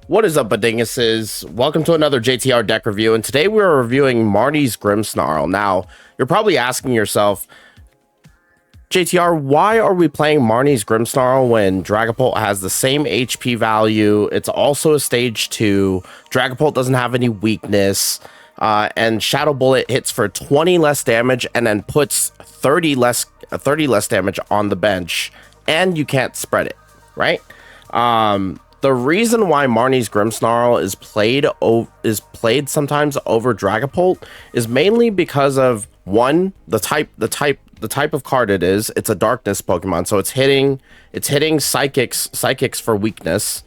What is up, Badinguses? Welcome to another JTR deck review, and today we're reviewing MARNIE'S Grimmsnarl. Now, you're probably asking yourself, JTR, why are we playing MARNIE'S Grimmsnarl when Dragapult has the same HP value? It's also a stage 2. Dragapult doesn't have any weakness, and Shadow Bullet hits for 20 less damage and then puts 30 less damage on the bench, and you can't spread it, right? The reason why MARNIE'S Grimmsnarl is played sometimes over Dragapult is mainly because of one, the type of card it is. It's a darkness Pokemon, so it's hitting psychics for weakness.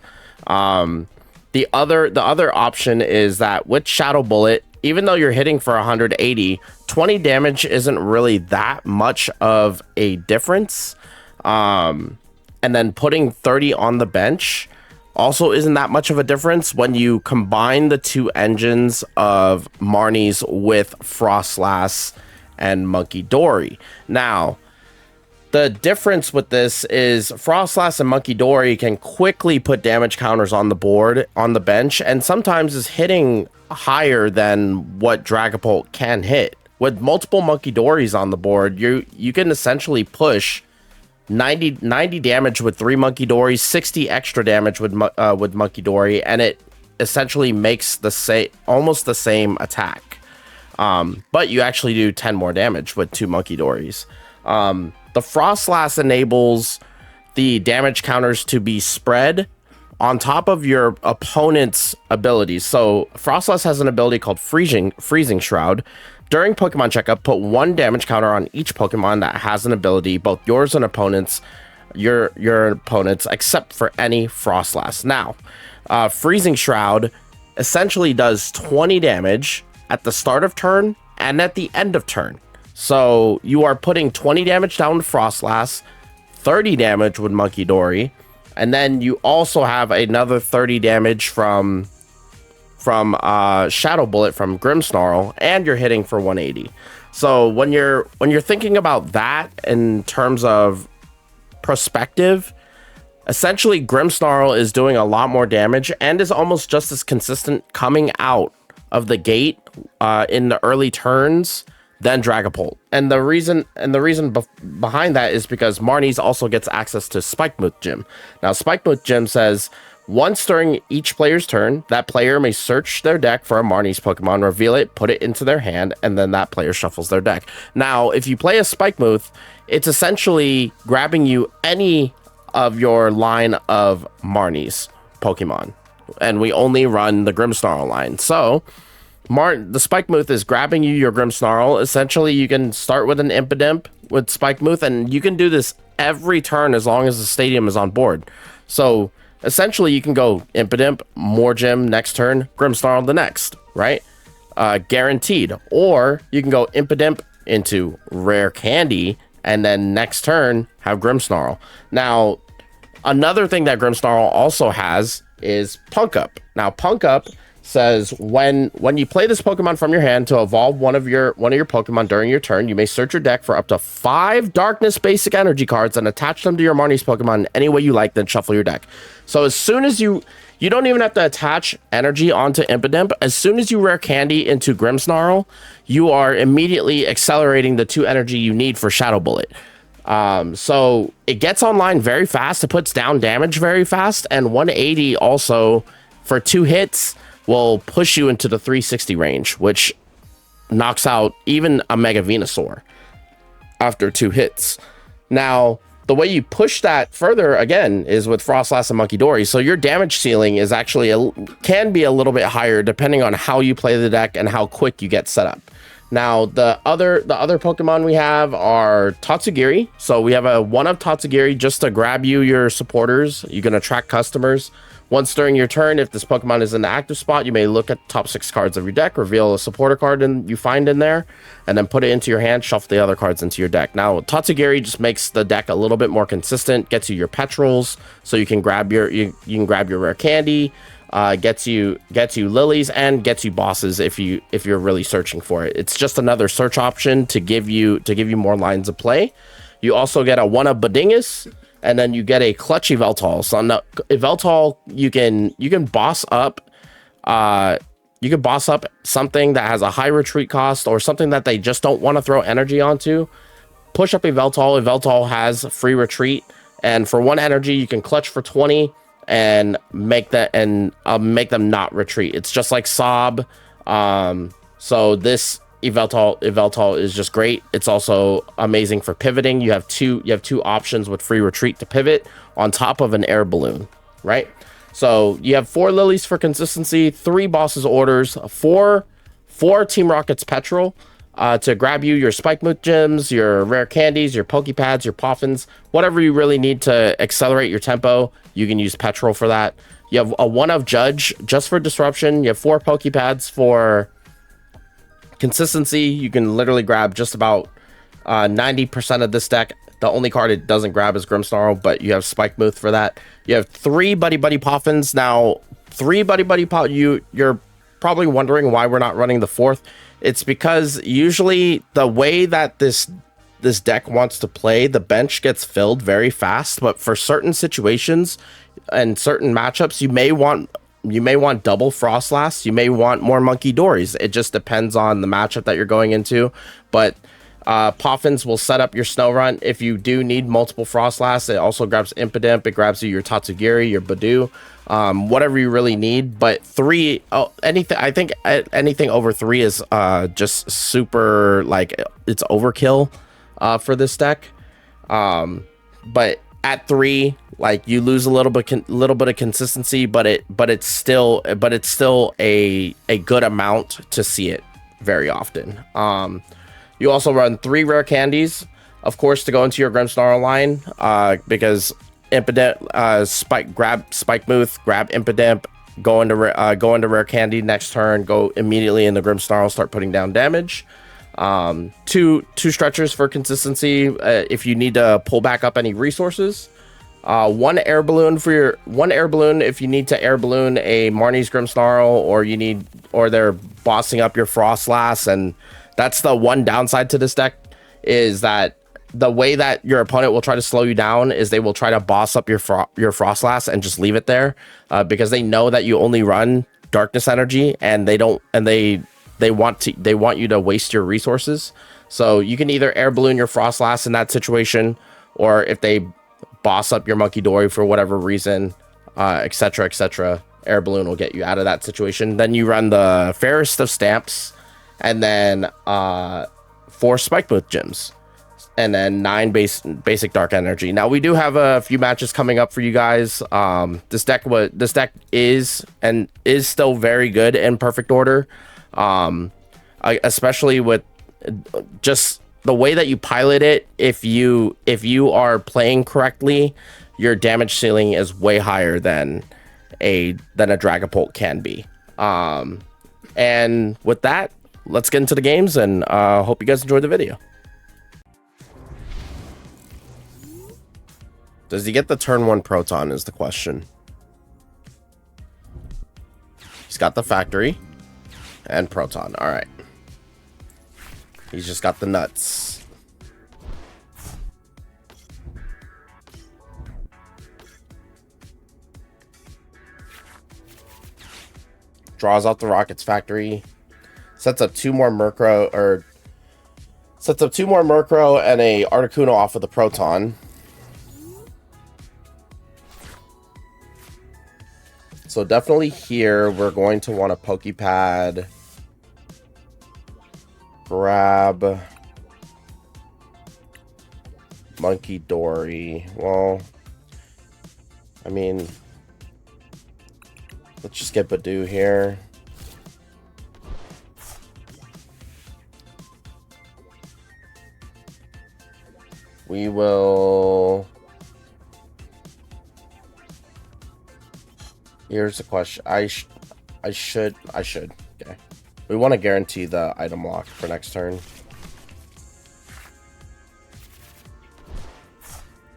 The other option is that with Shadow Bullet, even though you're hitting for 180, 20 damage isn't really that much of a difference. And then putting 30 on the bench also isn't that much of a difference when you combine the two engines of MARNIE'S with Frostlass and Monkey Dory. Now, the difference with this is Frostlass and Monkey Dory can quickly put damage counters on the board, on the bench, and sometimes is hitting higher than what Dragapult can hit. With multiple Monkey Dorys on the board, you can essentially push 90 damage with 3 Monkey Dorys, 60 extra damage with Monkey Dory, and it essentially makes almost the same attack. But you actually do 10 more damage with 2 Monkey Dorys. The Frostlass enables the damage counters to be spread on top of your opponent's abilities. So Frostlass has an ability called Freezing Shroud. During Pokemon Checkup, put 1 damage counter on each Pokemon that has an ability, both yours and opponents, your opponents, except for any Frostlass. Now, Freezing Shroud essentially does 20 damage at the start of turn and at the end of turn. So you are putting 20 damage down to Frostlass, 30 damage with Monkey Dory, and then you also have another 30 damage from Shadow Bullet from Grimmsnarl, and you're hitting for 180. So when you're thinking about that in terms of perspective, essentially Grimmsnarl is doing a lot more damage and is almost just as consistent coming out of the gate in the early turns than Dragapult. And the reason behind that is because MARNIE'S also gets access to Spikemuth Gym. Now, Spikemuth Gym says, once during each player's turn, that player may search their deck for a MARNIE'S Pokemon, reveal it, put it into their hand, and then that player shuffles their deck. Now, if you play a Spikemuth, it's essentially grabbing you any of your line of MARNIE'S Pokemon. And we only run the Grimmsnarl line. So, the Spikemuth is grabbing you your Grimmsnarl. Essentially, you can start with an Impidimp with Spikemuth, and you can do this every turn as long as the stadium is on board. So, essentially, you can go Impidimp, more gym next turn, Grimmsnarl the next, right? Guaranteed. Or you can go Impidimp into Rare Candy, and then next turn, have Grimmsnarl. Now, another thing that Grimmsnarl also has is Punk Up. Now, Punk Up says when you play this Pokemon from your hand to evolve one of your Pokemon during your turn, you may search your deck for up to 5 Darkness Basic Energy cards and attach them to your MARNIE'S Pokemon any way you like, then shuffle your deck. So as soon as you don't even have to attach energy onto Impidimp, as soon as you Rare Candy into Grimmsnarl, you are immediately accelerating the 2 energy you need for Shadow Bullet. So it gets online very fast, it puts down damage very fast, and 180 also for 2 hits will push you into the 360 range, which knocks out even a Mega Venusaur after 2 hits. Now, the way you push that further, again, is with Frostlass and Monkey Dory. So your damage ceiling is actually can be a little bit higher depending on how you play the deck and how quick you get set up. Now, the other Pokemon we have are Tatsugiri. So we have a 1 of Tatsugiri just to grab you your supporters. You can attract customers. Once during your turn, if this Pokemon is in the active spot, you may look at the top 6 cards of your deck, reveal a supporter card you find in there, and then put it into your hand, shuffle the other cards into your deck. Now, Tatsugiri just makes the deck a little bit more consistent, gets you your Petrels, so you can grab your Rare Candy, gets you Lilies, and gets you Bosses if you're really searching for it. It's just another search option to give you more lines of play. You also get a 1 of Badingus, and then you get a clutch Eveltal. So on Eveltal, you can boss up something that has a high retreat cost or something that they just don't want to throw energy onto. Push up Eveltal. Eveltal has free retreat, and for 1 energy, you can clutch for 20 and make them not retreat. It's just like Sob. So this Eveltal is just great. It's also amazing for pivoting. You have two options with free retreat to pivot on top of an air balloon, right? So you have 4 lilies for consistency, 3 bosses orders, 4 Team Rocket's petrol to grab you your Spike Moot gems, your rare candies, your Pokepads, your Poffins, whatever you really need to accelerate your tempo. You can use petrol for that. You have a 1 of Judge just for disruption. You have 4 Pokepads for consistency. You can literally grab just about 90% of this deck. The only card it doesn't grab is Grimmsnarl, but you have Spike Mooth for that. You have 3 Buddy Buddy Poffins. Now, 3 Buddy Buddy you're probably wondering why we're not running the 4th. It's because usually the way that this deck wants to play, the bench gets filled very fast, but for certain situations and certain matchups, you may want double Frostlass, you may want more Monkey Dories. It just depends on the matchup that you're going into, but Poffins will set up your Snow Run. If you do need multiple Frostlass, it also grabs Impidimp, it grabs you your Tatsugiri, your Badoo, whatever you really need. But anything over 3 is just super, like, it's overkill for this deck. But at 3, like, you lose a little bit of consistency, but it's still a good amount to see it very often. You also run 3 rare candies, of course, to go into your Grimmsnarl line, because Impidimp, grab Spike Mooth, grab Impidimp, go into rare candy next turn, go immediately into Grimmsnarl, start putting down damage. 2 stretchers for consistency if you need to pull back up any resources. 1 air balloon if you need to air balloon a Marnie's Grimmsnarl, or they're bossing up your Frostlass. And that's the one downside to this deck, is that the way that your opponent will try to slow you down is they will try to boss up your Frostlass and just leave it there, because they know that you only run darkness energy, and they want you to waste your resources. So you can either air balloon your Frostlass in that situation, or if they boss up your Monkey Dory for whatever reason, etc., air balloon will get you out of that situation. Then you run the Fairest of Stamps, and then 4 Spike Mooth gems, and then 9 basic dark energy. Now, we do have a few matches coming up for you guys. This deck is still very good in perfect order, especially with just the way that you pilot it. If you are playing correctly, your damage ceiling is way higher than a Dragapult can be. And with that, let's get into the games, and hope you guys enjoyed the video. Does he get the turn 1 Proton is the question. He's got the Factory and Proton. All right. He's just got the nuts. Draws out the Rocket's Factory. Sets up 2 more Murkrow, and a Articuno off of the Proton. So definitely here, we're going to want a Pokepad. Grab Monkey Dory. Well, I mean, let's just get Badoo here. We will... Here's the question. I should. Okay. We want to guarantee the item lock for next turn.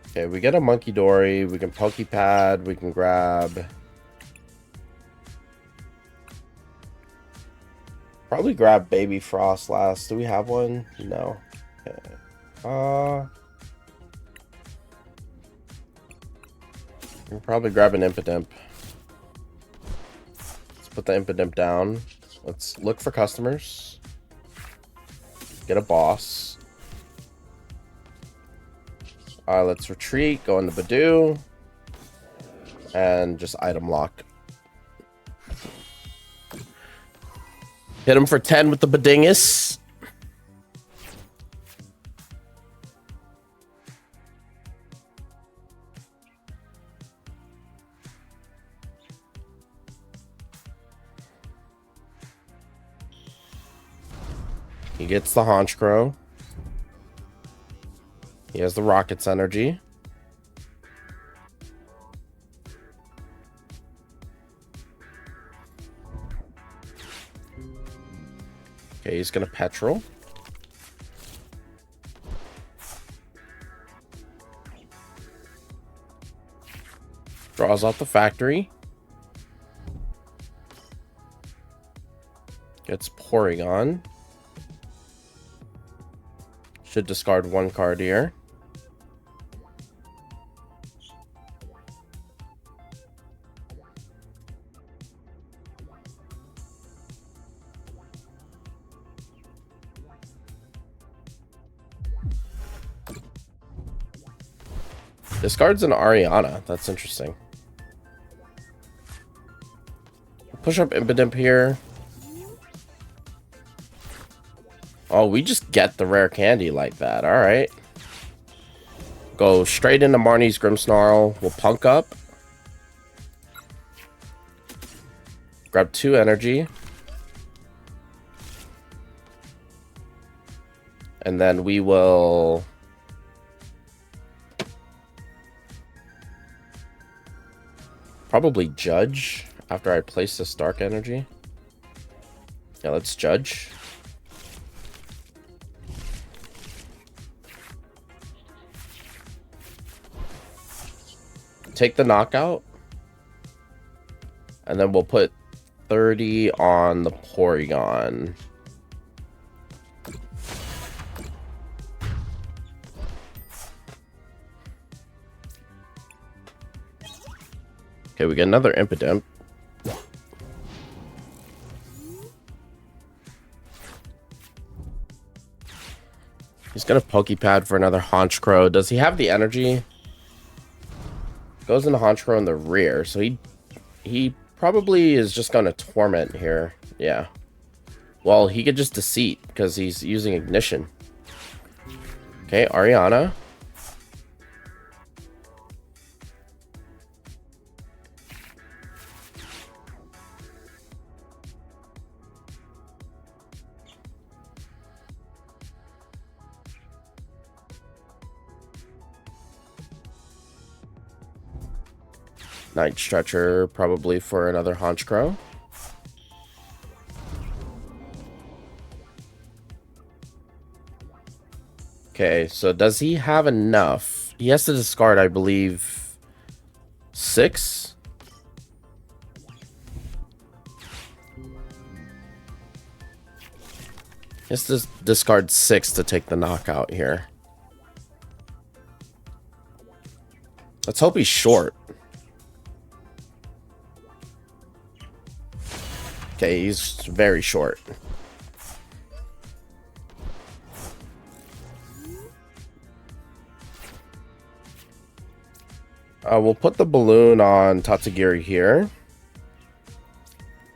Okay, we get a Monkey Dory. We can Pokepad. We can grab... Probably grab Baby Frostlass. Do we have one? No. Okay. We'll probably grab an Impidimp. Let's put the Impidimp down. Let's look for customers. Get a boss. Let's retreat, go into Badoo, and just item lock. Hit him for 10 with the Badingus. He gets the Haunch Crow. He has the Rocket's energy. Okay, he's gonna Petrol. Draws out the factory. Gets Porygon. Should discard one card here. Discards an Ariana. That's interesting. Push up Impidimp here. Oh, we just get the rare candy like that. All right. Go straight into Marnie's Grimmsnarl. We'll Punk up. Grab 2 energy. And then we will... probably Judge after I place this Dark Energy. Yeah, let's Judge. Take the knockout. And then we'll put 30 on the Porygon. Okay, we get another Impidimp. He's gonna Pokepad for another Haunch Crow. Does he have the energy? Goes into Haunch Crow in the rear, so he probably is just gonna Torment here. Yeah. Well, he could just Deceit because he's using Ignition. Okay, Ariana. Night Stretcher, probably for another Haunch Crow. Okay, so does he have enough? He has to discard, I believe, 6? He has to discard 6 to take the knockout here. Let's hope he's short. Okay, he's very short. We'll put the balloon on Tatsugiri here.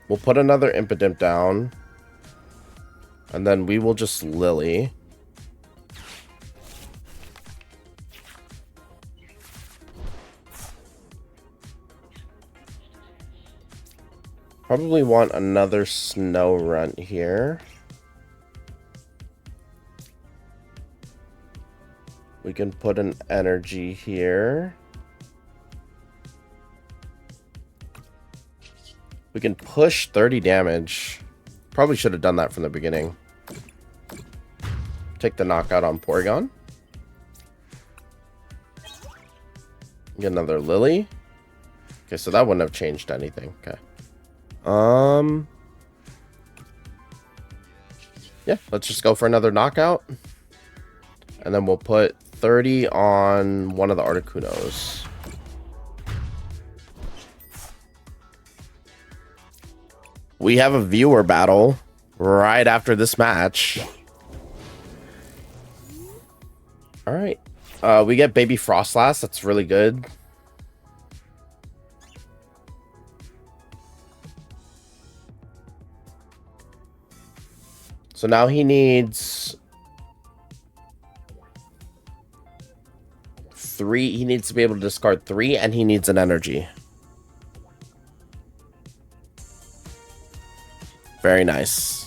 We'll put another Impidimp down. And then we will just Lily. Probably want another Snow Runt here. We can put an energy here. We can push 30 damage. Probably should have done that from the beginning. Take the knockout on Porygon. Get another Lily. Okay, so that wouldn't have changed anything. Okay. Yeah, let's just go for another knockout. And then we'll put 30 on one of the Articunos. we have a viewer battle right after this match. All right. We get Baby Frostlass. That's really good. So now he needs 3. He needs to be able to discard 3, and he needs an energy. Very nice.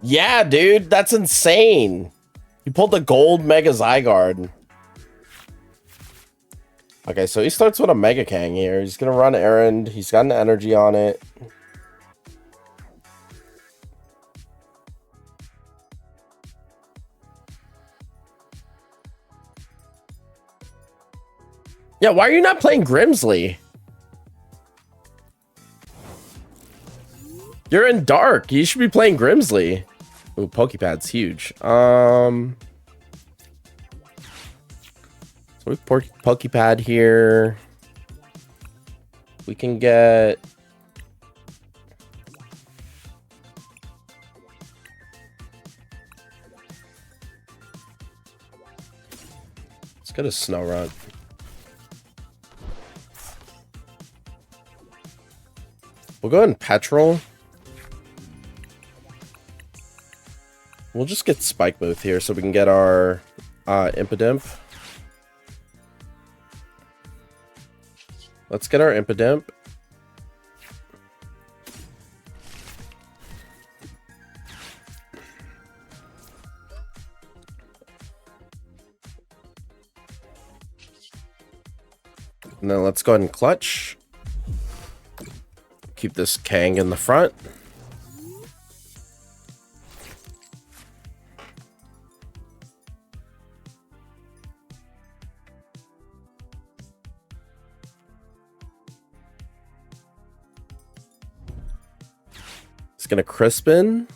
Yeah, dude, that's insane. He pulled the gold Mega Zygarde. Okay, so he starts with a Mega Kang here. He's gonna run errand. He's got an energy on it. Yeah, why are you not playing Grimmsnarl? You're in dark. You should be playing Grimmsnarl. Ooh, Pokepad's huge. So we have Pokepad here. We can get... Let's get a Snorunt. We'll go ahead and Petrol. We'll just get Spike Booth here so we can get our Impidimp. Let's get our Impidimp. And then let's go ahead and clutch. Keep this Kang in the front. It's gonna Crispin.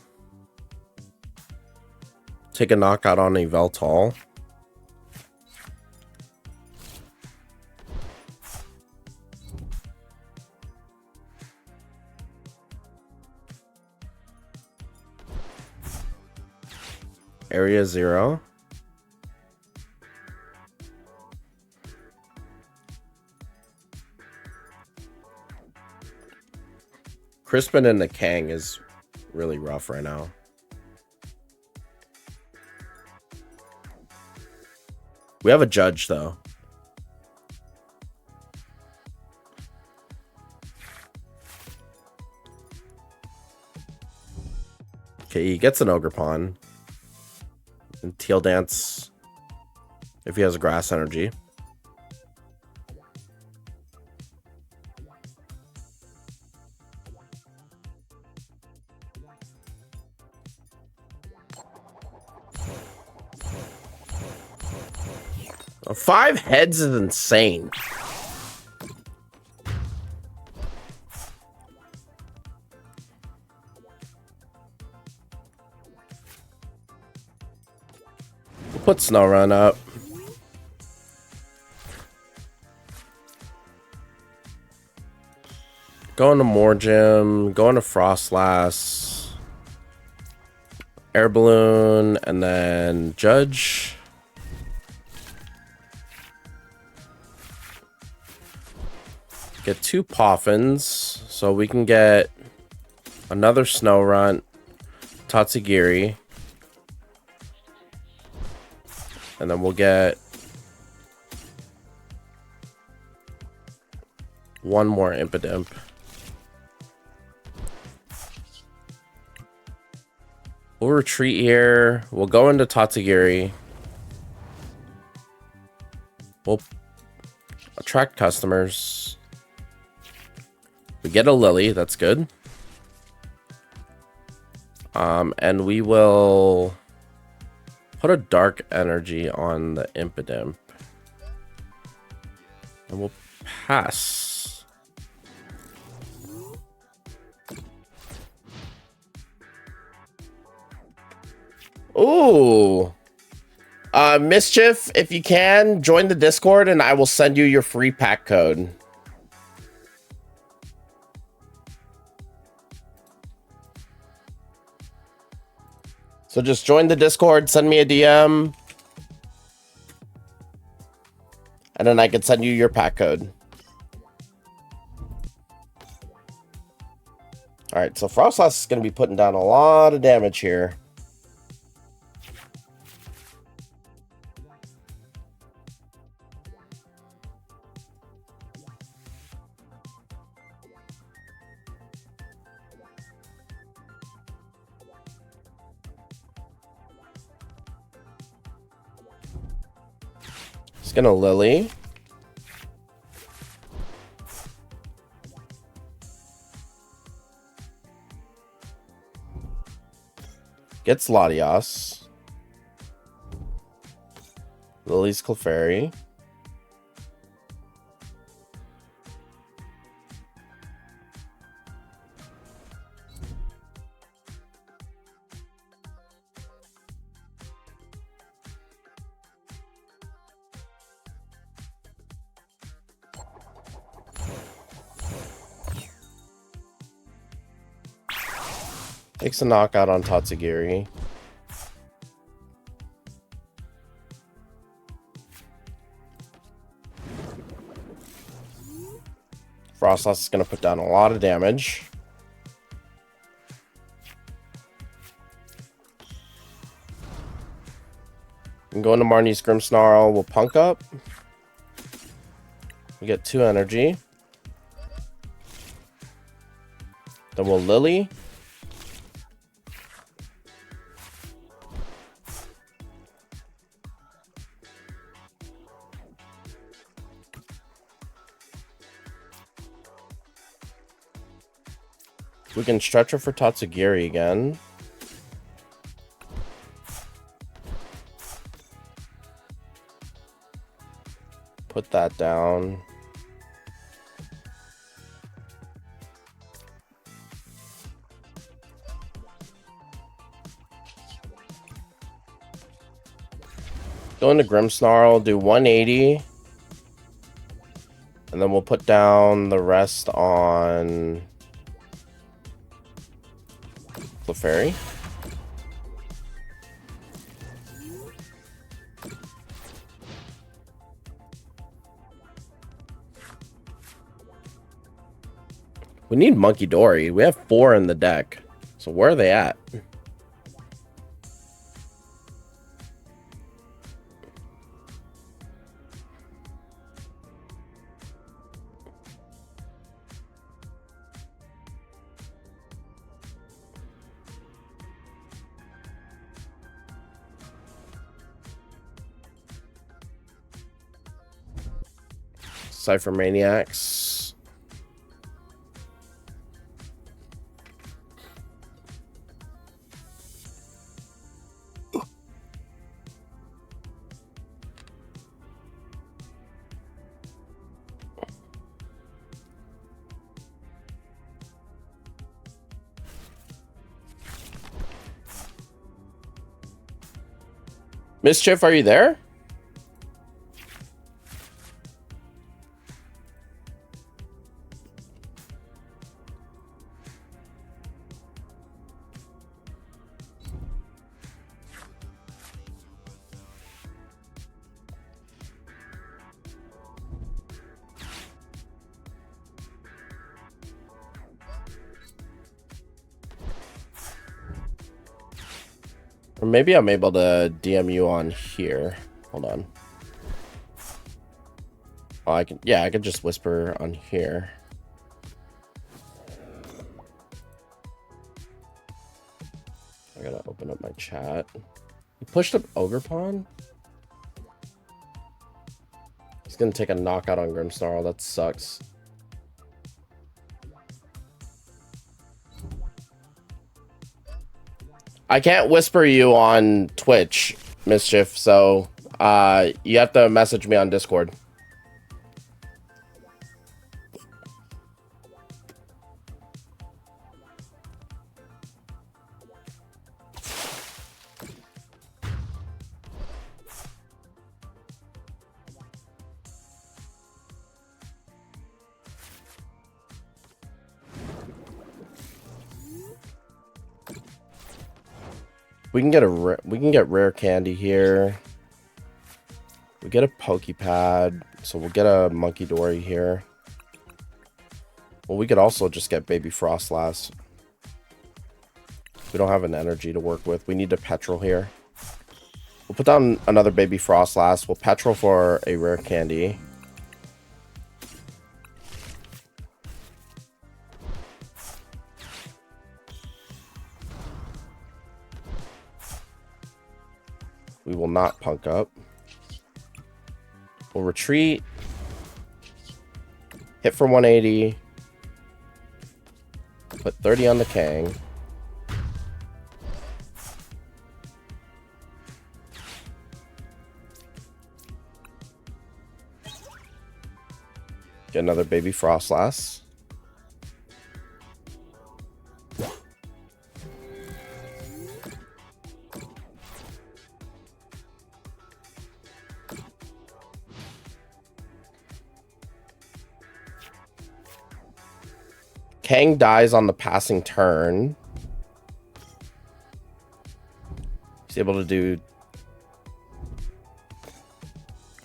Take a knockout on a Veltal. Area 0. Crispin and the Kang is really rough right now. We have a Judge, though. Okay, he gets an Ogerpon. And Teal Dance if he has a Grass Energy. Oh, 5 heads is insane. Put Snorunt up. Going to Morgem, going to Frostlass, Air Balloon, and then Judge. Get 2 Poffins, so we can get another Snorunt, Tatsugiri. And then we'll get 1 more Impidimp. We'll retreat here. We'll go into Tatsugiri. We'll attract customers. We get a Lily. That's good. And we will put a dark energy on the Impidimp. And we'll pass. Ooh. Mischief, if you can, join the Discord and I will send you your free pack code. So just join the Discord, send me a DM. And then I can send you your pack code. Alright, so Frostlass is going to be putting down a lot of damage here. He's going to Lily. Gets Latias. Lily's Clefairy. Takes a knockout on Tatsugiri. Frostlass is going to put down a lot of damage. I'm going to Marnie's Grimmsnarl. We'll punk up. We get 2 energy. Then we'll Lily. We can stretch her for Tatsugiri again. Put that down. Go into Grimmsnarl, do 180. And then we'll put down the rest on Clefairy. We need Monkey Dory. We have 4 in the deck. So where are they at? Cypher Maniacs. Mischief, are you there? Or maybe I'm able to DM you on here. Hold on. Oh, I can, yeah, I could just whisper on here. I gotta open up my chat. You pushed up Ogre Pawn? He's gonna take a knockout on Grimmsnarl. That sucks. I can't whisper you on Twitch. Mischief. So you have to message me on Discord. We can get rare candy here. We get a Pokepad, so we'll get a Monkey Dory here. Well, we could also just get Baby Frostlass. We don't have an energy to work with. We need a Petrol here. We'll put down another Baby Frostlass. We'll Petrol for a rare candy. We will not punk up. We'll retreat. Hit for 180. Put 30 on the Kang. Get another Baby Frostlass. Kang dies on the passing turn. He's able to do...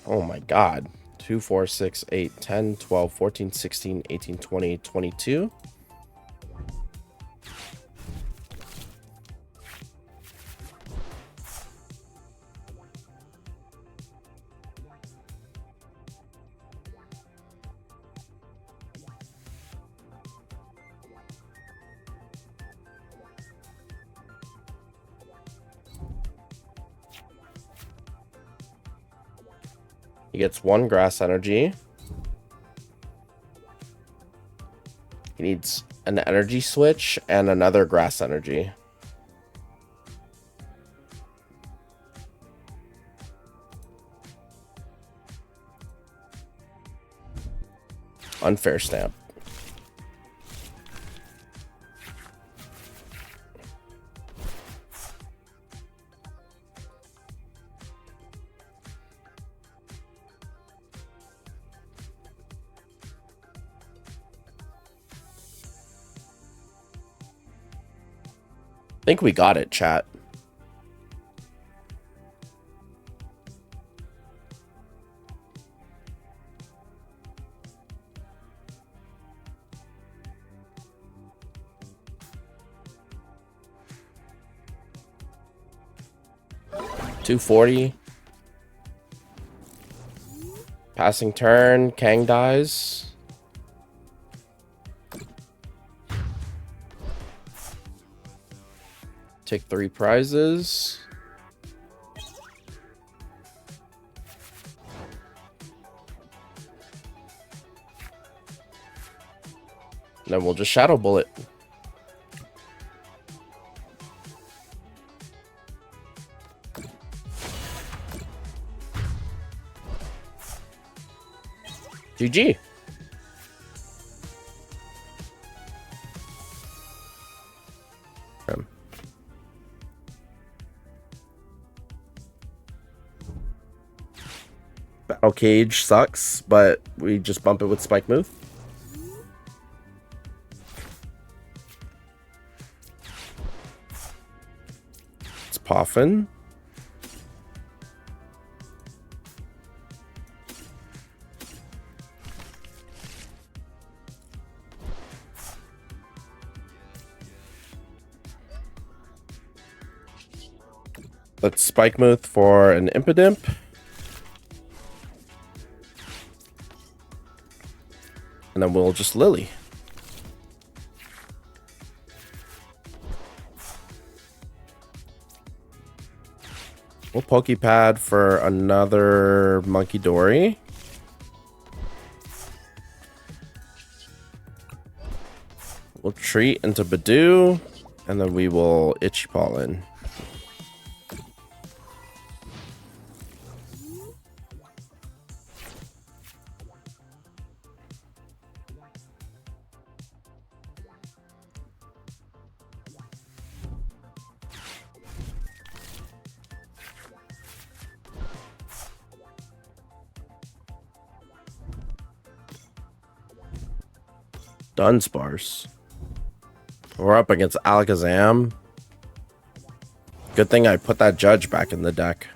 Oh my god. 2, 4, 6, 8, 10, 12, 14, 16, 18, 20, 22. He gets 1 grass energy. He needs an energy switch and another grass energy. Unfair stamp. I think we got it, chat. $240. Passing turn, Kang dies. Take 3 prizes. And then we'll just Shadow Bullet. GG. Battle Cage sucks, but we just bump it with Spike Move. It's Poffin. Let's Spike Move for an Impidimp. And then we'll just Lily. We'll Pokepad for another Monkey Dory. We'll treat into Badoo. And then we will Itchy Pollen. Dunsparce. We're up against Alakazam. Good thing I put that Judge back in the deck.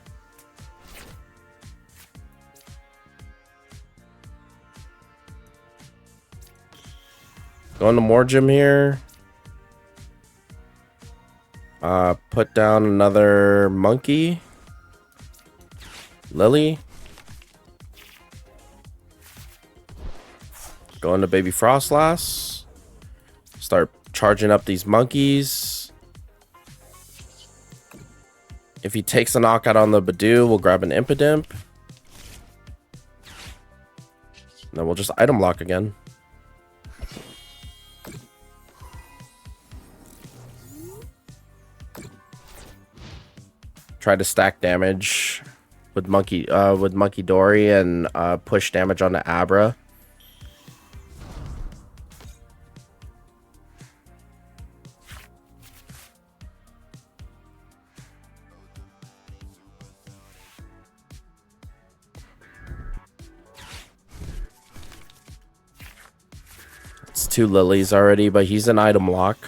Going to Morgym here. Put down another Monkey. Lily. Going to Baby Frostlass. Start charging up these monkeys. If he takes a knockout on the Badoo, we'll grab an Impidimp. And then we'll just item lock again. Try to stack damage with Monkey Dory and push damage onto Abra. It's 2 lilies already, but he's an item lock.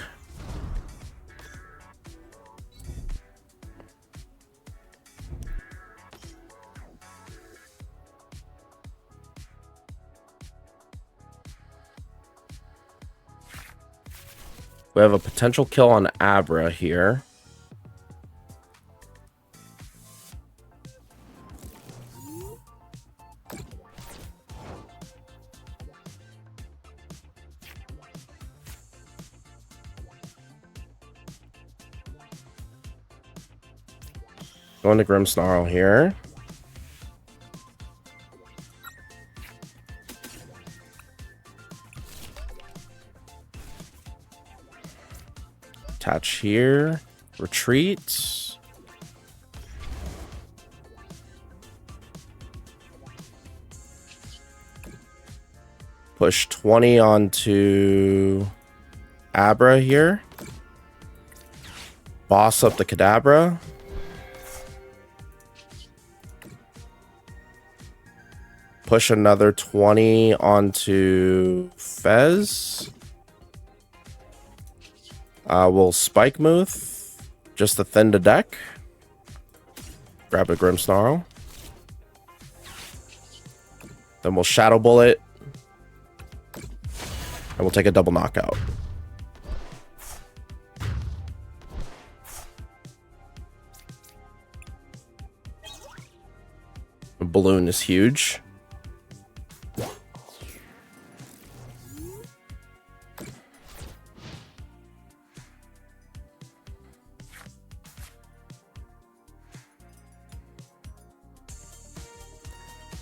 We have a potential kill on Abra here. Going to Grimmsnarl here. Attach here. Retreat. Push 20 onto Abra here. Boss up the Kadabra. Push another 20 onto Fez. We'll Spike Mooth just to thin the deck. Grab a Grimmsnarl. Then we'll Shadow Bullet. And we'll take a double knockout. The balloon is huge.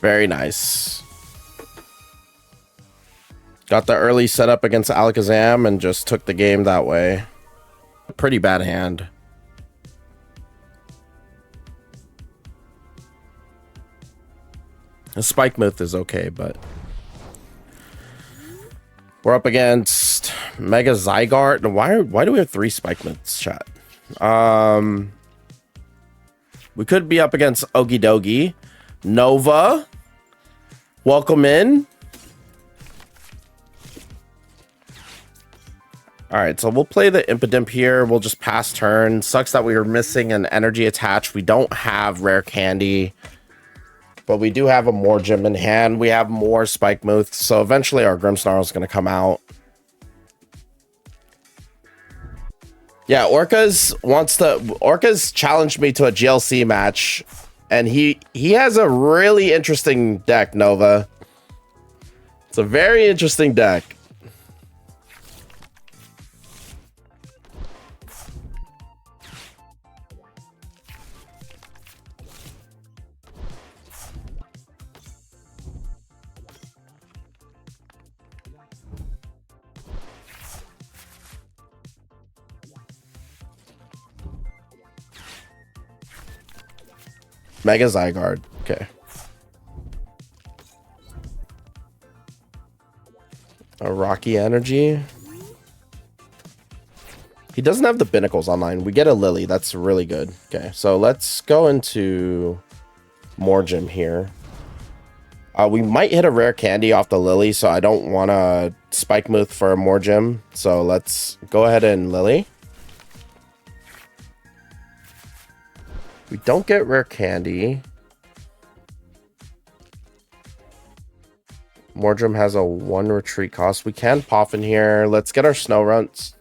Very nice. Got the early setup against Alakazam and just took the game that way. Pretty bad hand. The Spike Myth is okay, but we're up against Mega Zygarde. Why do we have 3 Spike Myths, chat? We could be up against Okidogi. Nova. Welcome in. All right, so we'll play the Impidimp here. We'll just pass turn. Sucks that we were missing an energy attach. We don't have rare candy, but we do have a Morgym in hand. We have more Spike Mooths, so eventually our Grimmsnarl is going to come out. Yeah, Orcas challenged me to a GLC match, and he has a really interesting deck, Nova. It's a very interesting deck. Mega Zygarde. Okay. A Rocky Energy. He doesn't have the Binnacles online. We get a Lily. That's really good. Okay, so let's go into Morgym here. We might hit a rare candy off the Lily, so I don't want to Spike Mooth for more gem. So let's go ahead and Lily. We don't get rare candy. Mordrum has a 1 retreat cost. We can pop in here. Let's get our snow runts.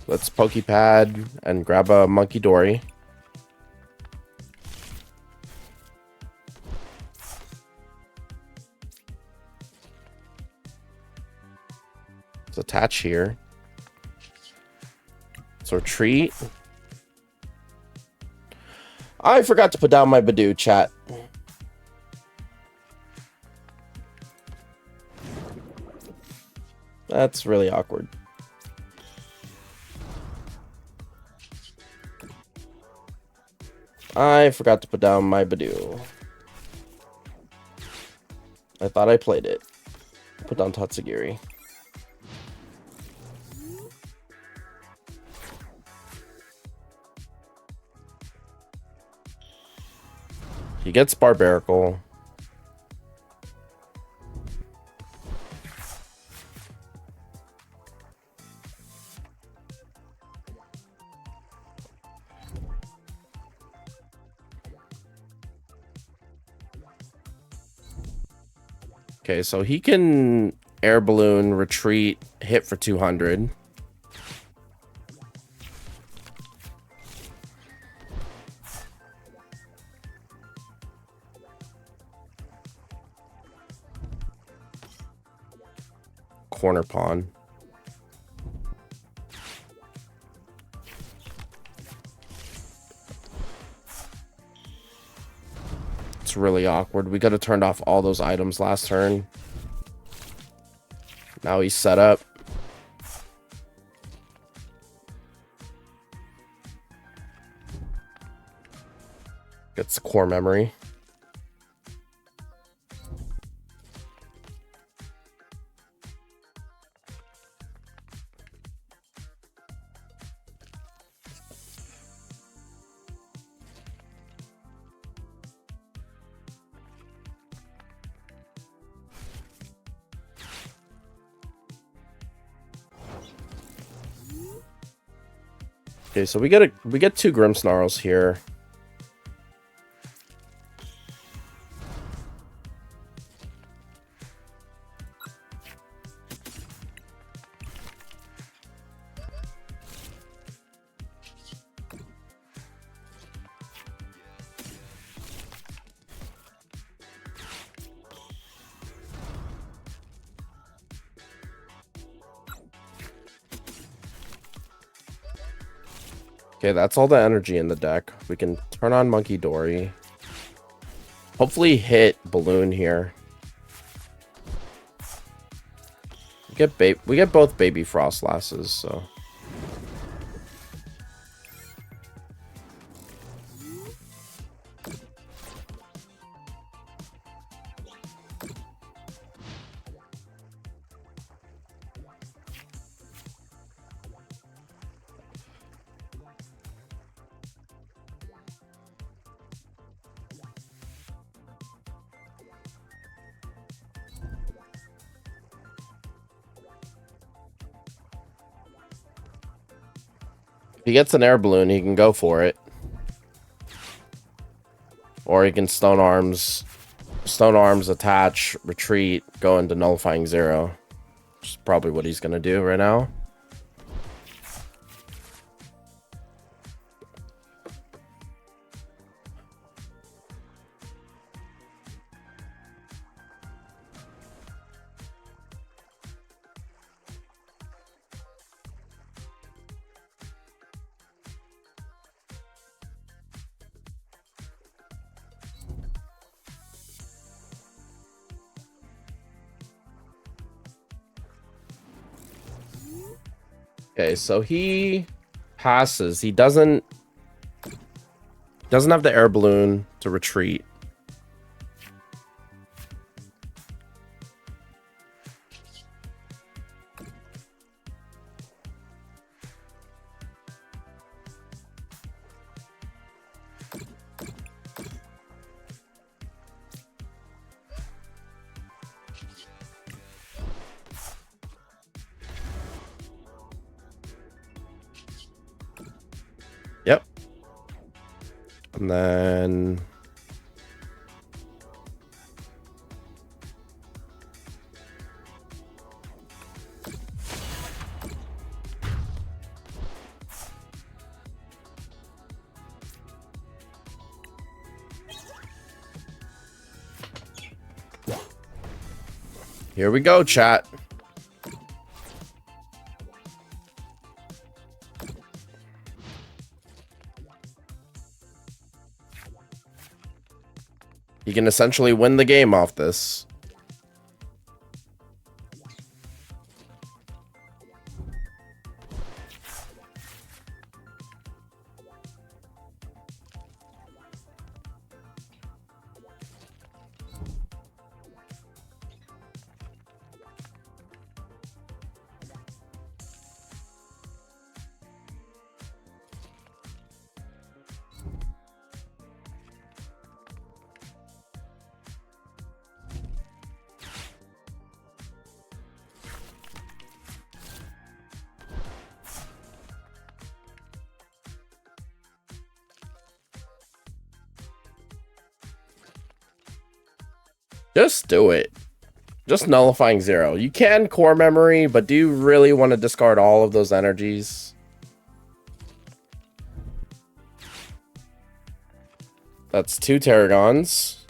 Let's Pokepad and grab a Monkey Dory. Let's attach here. Let's retreat. I forgot to put down my Badoo, chat. That's really awkward. I forgot to put down my Badoo. I thought I played it. Put down Tatsugiri. He gets Barbarical. Okay, so he can air balloon, retreat, hit for 200. Corner pawn. It's really awkward. We could have turned off all those items last turn. Now he's set up. Gets the core memory. Okay, so we get 2 Grimmsnarls here. Okay, that's all the energy in the deck. We can turn on Monkey Dory. Hopefully hit Balloon here. We get both Baby Frost Lasses, so... If he gets an air balloon, he can go for it. Or he can Stone Arms, attach, retreat, go into Nullifying 0. Which is probably what he's going to do right now. Okay, so he passes. He doesn't have the air balloon to retreat. And then here we go, chat. You can essentially win the game off this. Just do it. Just nullifying 0. You can core memory, but do you really want to discard all of those energies? That's 2 Tarragons.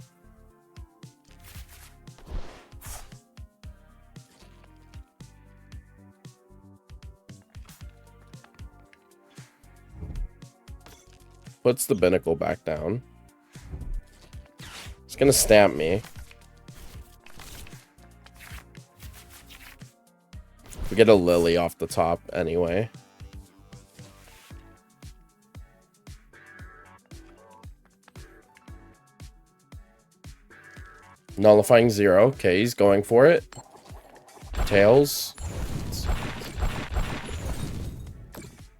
Puts the binnacle back down. It's gonna stamp me. We get a Lily off the top anyway. Nullifying 0. Okay, he's going for it. Tails.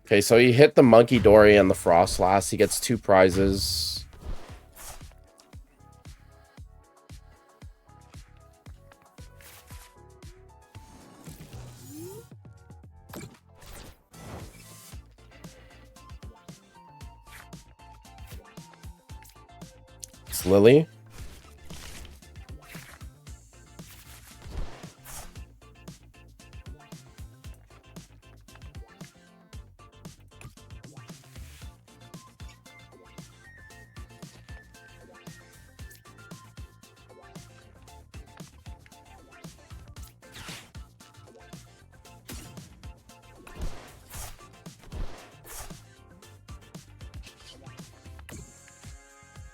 Okay, so he hit the Monkey Dory and the Frostlass. He gets 2 prizes. It's Lily.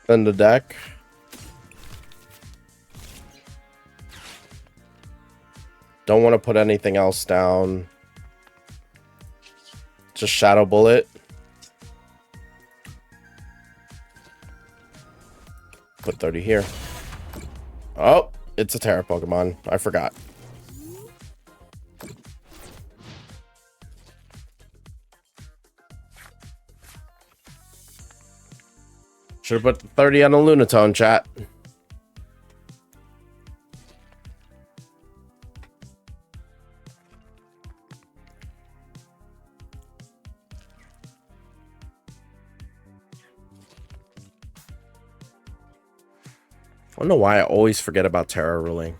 Then the deck. Don't want to put anything else down. Just Shadow Bullet. Put 30 here. Oh, it's a Terra Pokemon. I forgot. Should have put 30 on a Lunatone, chat. I don't know why I always forget about Terra ruling.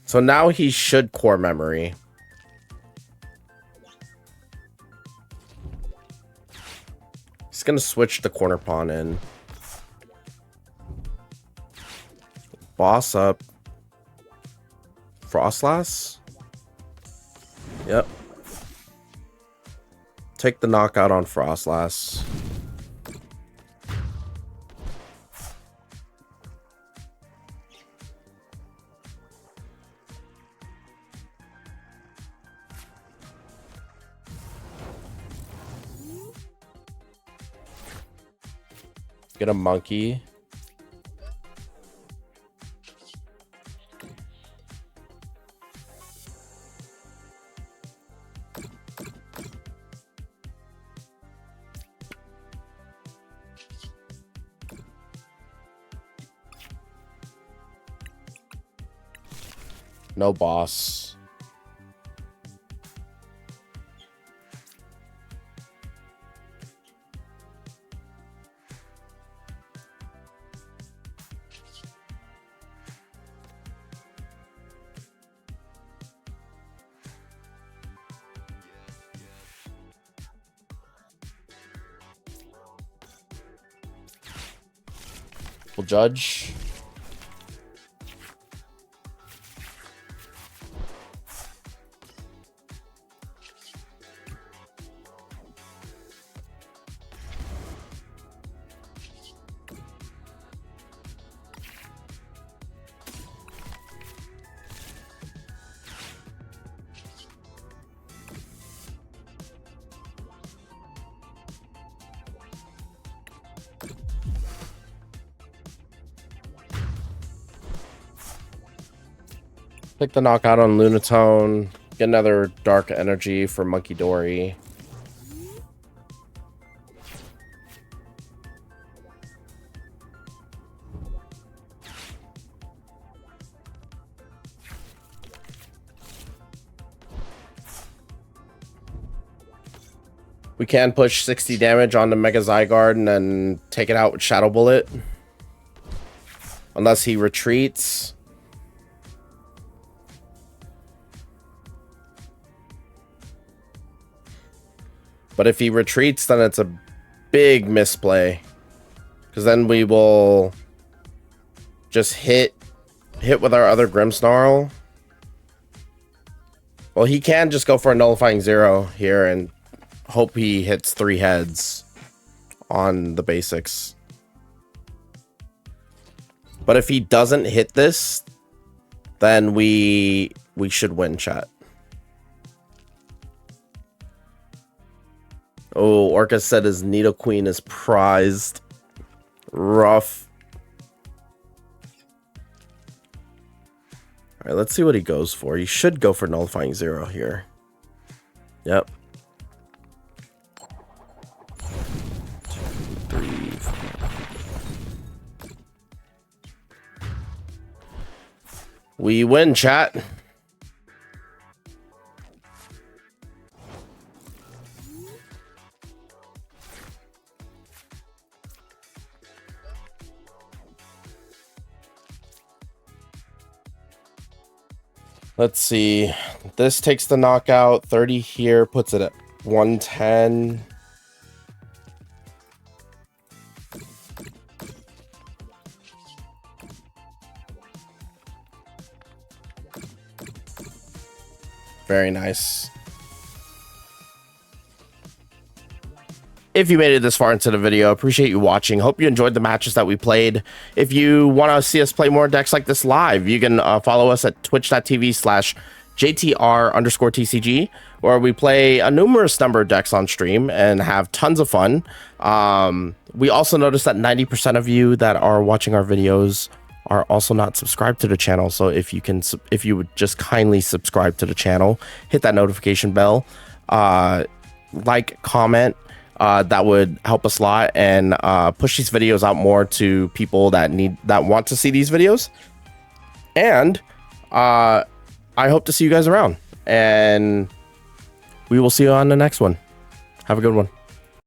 So now he should core memory. He's gonna switch the corner pawn in. boss up. Frostlass? Yep. Take the knockout on Frostlass. Get a monkey. No boss. We'll judge. Pick the knockout on Lunatone. Get another dark energy for Monkey Dory. We can push 60 damage on the Mega Zygarde and then take it out with Shadow Bullet. Unless he retreats. But if he retreats, then it's a big misplay. Because then we will just hit with our other Grimmsnarl. Well, he can just go for a nullifying 0 here and hope he hits 3 heads on the basics. But if he doesn't hit this, then we should win, chat. Oh, Orca said his Nidoqueen is prized. Rough. Alright, let's see what he goes for. He should go for nullifying 0 here. Yep. 2, 3, 4. We win, chat. Let's see. This takes the knockout. 30 here puts it at 110. Very nice. If you made it this far into the video, appreciate you watching. Hope you enjoyed the matches that we played. If you want to see us play more decks like this live, you can follow us at twitch.tv/JTR_TCG, where we play a numerous number of decks on stream and have tons of fun. We also noticed that 90% of you that are watching our videos are also not subscribed to the channel. So if you would just kindly subscribe to the channel, hit that notification bell, like, comment. That would help us a lot and push these videos out more to people that want to see these videos. And I hope to see you guys around, and we will see you on the next one. Have a good one.